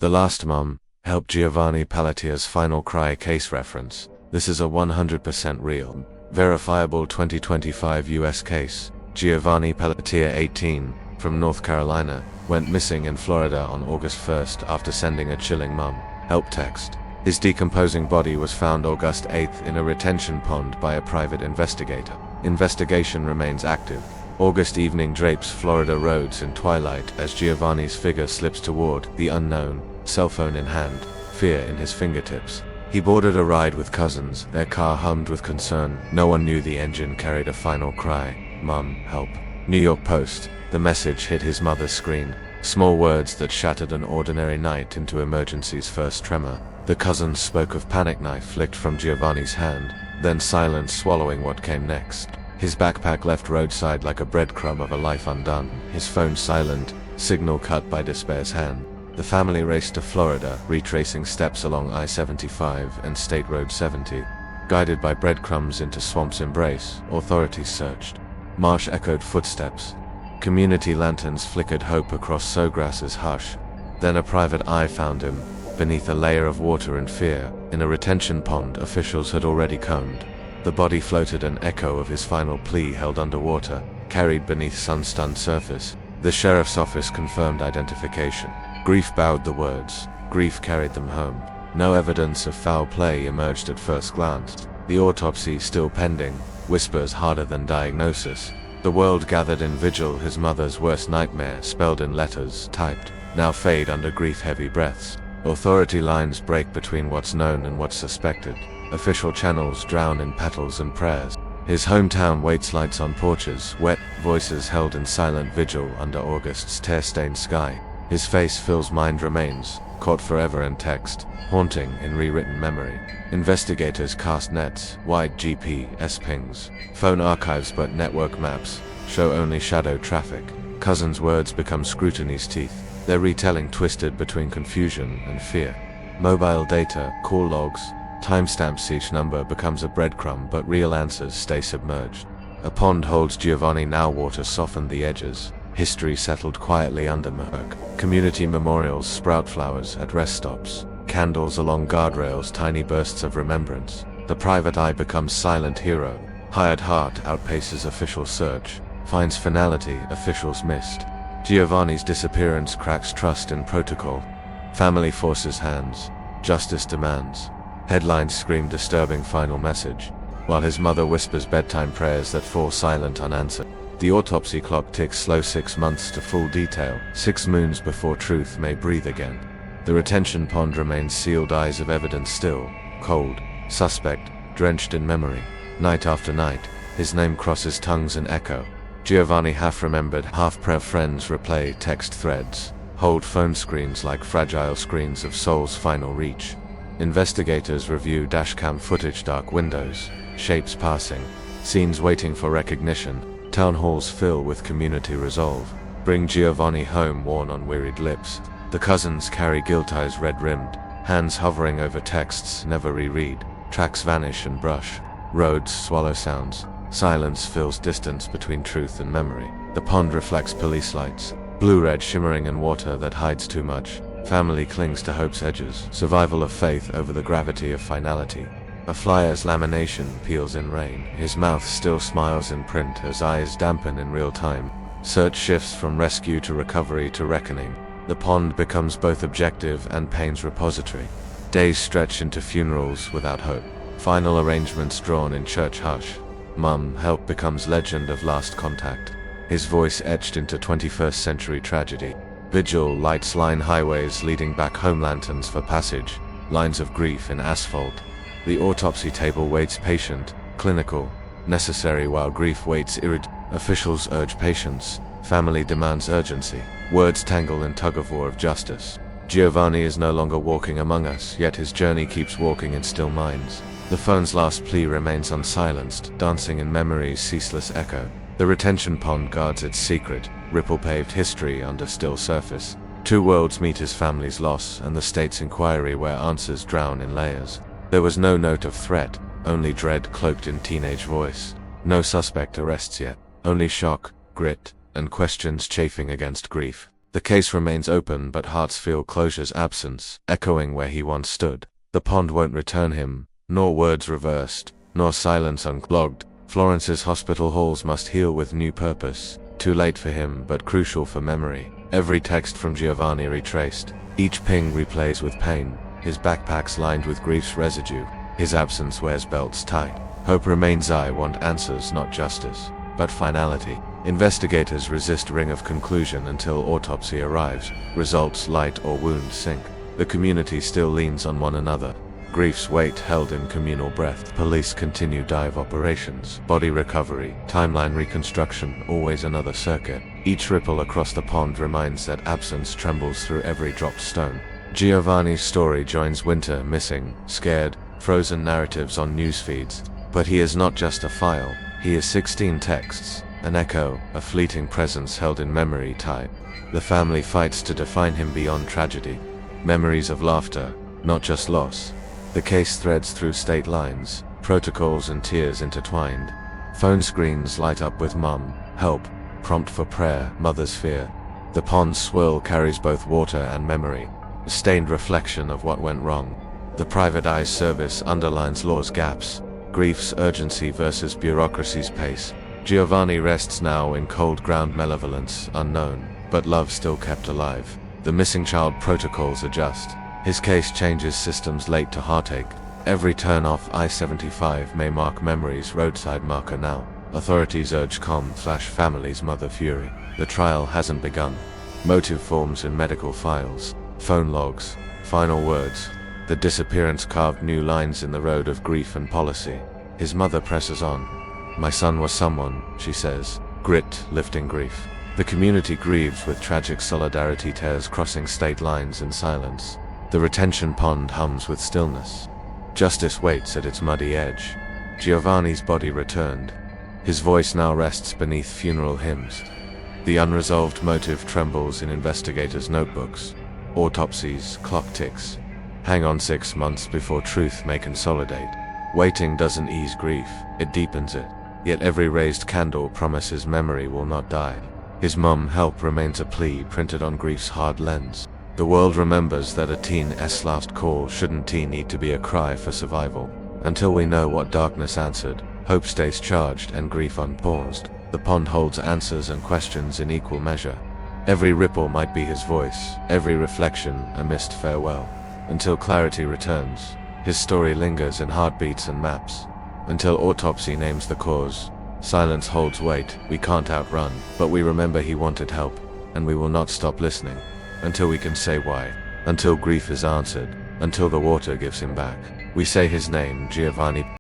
The Last Mum, help Giovanni Pelletier's Final Cry case reference. This is a 100% real, verifiable 2025 US case. Giovanni Pelletier, 18, from North Carolina, went missing in Florida on August 1st after sending a chilling mum help text. His decomposing body was found August 8th in a retention pond by a private investigator. Investigation remains active. August evening drapes Florida roads in twilight as Giovanni's figure slips toward the unknown, cell phone in hand, fear in his fingertips. He boarded a ride with cousins. Their car hummed with concern. No one knew the engine carried a final cry. Mum, help. New York Post. The message hit his mother's screen. Small words that shattered an ordinary night into emergency's first tremor. The cousins spoke of panic knife flicked from Giovanni's hand, then silence swallowing what came next. His backpack left roadside like a breadcrumb of a life undone. His phone silent, signal cut by despair's hand. The family raced to Florida, retracing steps along I-75 and State Road 70. Guided by breadcrumbs into swamp's embrace, authorities searched. Marsh echoed footsteps. Community lanterns flickered hope across Sawgrass's hush. Then a private eye found him, beneath a layer of water and fear, in a retention pond officials had already combed. The body floated, an echo of his final plea held underwater, carried beneath sun-stunned surface. The sheriff's office confirmed identification. Grief bowed the words. Grief carried them home. No evidence of foul play emerged at first glance. The autopsy still pending. Whispers harder than diagnosis. The world gathered in vigil. His mother's worst nightmare, spelled in letters, typed, now fade under grief-heavy breaths. Authority lines break between what's known and what's suspected. Official channels drown in petals and prayers. His hometown waits, lights on porches, wet voices held in silent vigil under August's tear-stained sky. His face fills mind remains, caught forever in text, haunting in rewritten memory. Investigators cast nets, wide GPS pings, phone archives, but network maps show only shadow traffic. Cousins' words become scrutiny's teeth, their retelling twisted between confusion and fear. Mobile data, call logs, timestamps, each number becomes a breadcrumb, but real answers stay submerged. A pond holds Giovanni now, water softened the edges. History settled quietly under murk. Community memorials sprout flowers at rest stops. Candles along guardrails, tiny bursts of remembrance. The private eye becomes silent hero. Hired heart outpaces official search. Finds finality officials missed. Giovanni's disappearance cracks trust in protocol. Family forces hands. Justice demands. Headlines scream disturbing final message, while his mother whispers bedtime prayers that fall silent unanswered. The autopsy clock ticks slow, 6 months to full detail, 6 moons before truth may breathe again. The retention pond remains sealed, eyes of evidence still, cold, suspect, drenched in memory. Night after night, his name crosses tongues in echo. Giovanni half-remembered, half-prayer friends replay text threads, hold phone screens like fragile screens of soul's final reach. Investigators review dashcam footage, dark windows, shapes passing, scenes waiting for recognition. Town halls fill with community resolve. Bring Giovanni home, worn on wearied lips. The cousins carry guilt, eyes red-rimmed, hands hovering over texts never reread. Tracks vanish and brush. Roads swallow sounds. Silence fills distance between truth and memory. The pond reflects police lights, blue-red shimmering in water that hides too much. Family clings to hope's edges. Survival of faith over the gravity of finality. A flyer's lamination peels in rain. His mouth still smiles in print as eyes dampen in real time. Search shifts from rescue to recovery to reckoning. The pond becomes both objective and pain's repository. Days stretch into funerals without hope. Final arrangements drawn in church hush. Mum, help becomes legend of last contact. His voice etched into 21st century tragedy. Vigil lights line highways leading back home, lanterns for passage. Lines of grief in asphalt. The autopsy table waits, patient, clinical, necessary, while grief waits Officials urge patience. Family demands urgency. Words tangle in tug-of-war of justice. Giovanni is no longer walking among us, yet his journey keeps walking in still minds. The phone's last plea remains unsilenced, dancing in memory's ceaseless echo. The retention pond guards its secret, ripple-paved history under still surface. Two worlds meet: his family's loss and the state's inquiry, where answers drown in layers. There was no note of threat, only dread cloaked in teenage voice. No suspect arrests yet, only shock, grit, and questions chafing against grief. The case remains open, but hearts feel closure's absence, echoing where he once stood. The pond won't return him, nor words reversed, nor silence unclogged. Florence's hospital halls must heal with new purpose. Too late for him, but crucial for memory. Every text from Giovanni retraced. Each ping replays with pain. His backpack's lined with grief's residue. His absence wears belts tight. Hope remains. I want answers, not justice, but finality. Investigators resist ring of conclusion until autopsy arrives. Results light or wound sink. The community still leans on one another. Grief's weight held in communal breath. Police continue dive operations. Body recovery, timeline reconstruction, always another circuit. Each ripple across the pond reminds that absence trembles through every dropped stone. Giovanni's story joins winter, missing, scared, frozen narratives on news feeds. But he is not just a file. He is 16 texts, an echo, a fleeting presence held in memory type. The family fights to define him beyond tragedy. Memories of laughter, not just loss. The case threads through state lines, protocols and tears intertwined. Phone screens light up with mum, help, prompt for prayer, mother's fear. The pond's swirl carries both water and memory, a stained reflection of what went wrong. The private eye's service underlines law's gaps, grief's urgency versus bureaucracy's pace. Giovanni rests now in cold ground malevolence, unknown, but love still kept alive. The missing child protocols adjust. His case changes systems late to heartache. Every turn off I-75 may mark memory's roadside marker now. Authorities urge calm, flash family's mother fury. The trial hasn't begun. Motive forms in medical files, phone logs, final words. The disappearance carved new lines in the road of grief and policy. His mother presses on. My son was someone, she says, grit lifting grief. The community grieves with tragic solidarity, tears crossing state lines in silence. The retention pond hums with stillness. Justice waits at its muddy edge. Giovanni's body returned. His voice now rests beneath funeral hymns. The unresolved motive trembles in investigators' notebooks. Autopsies, clock ticks. Hang on 6 months before truth may consolidate. Waiting doesn't ease grief, it deepens it. Yet every raised candle promises memory will not die. His mum help remains a plea printed on grief's hard lens. The world remembers that a teen's last call shouldn't need to be a cry for survival. Until we know what darkness answered, hope stays charged and grief unpaused. The pond holds answers and questions in equal measure. Every ripple might be his voice, every reflection a missed farewell. Until clarity returns, his story lingers in heartbeats and maps. Until autopsy names the cause, silence holds weight. We can't outrun, but we remember he wanted help, and we will not stop listening. Until we can say why, until grief is answered, until the water gives him back. We say his name, Giovanni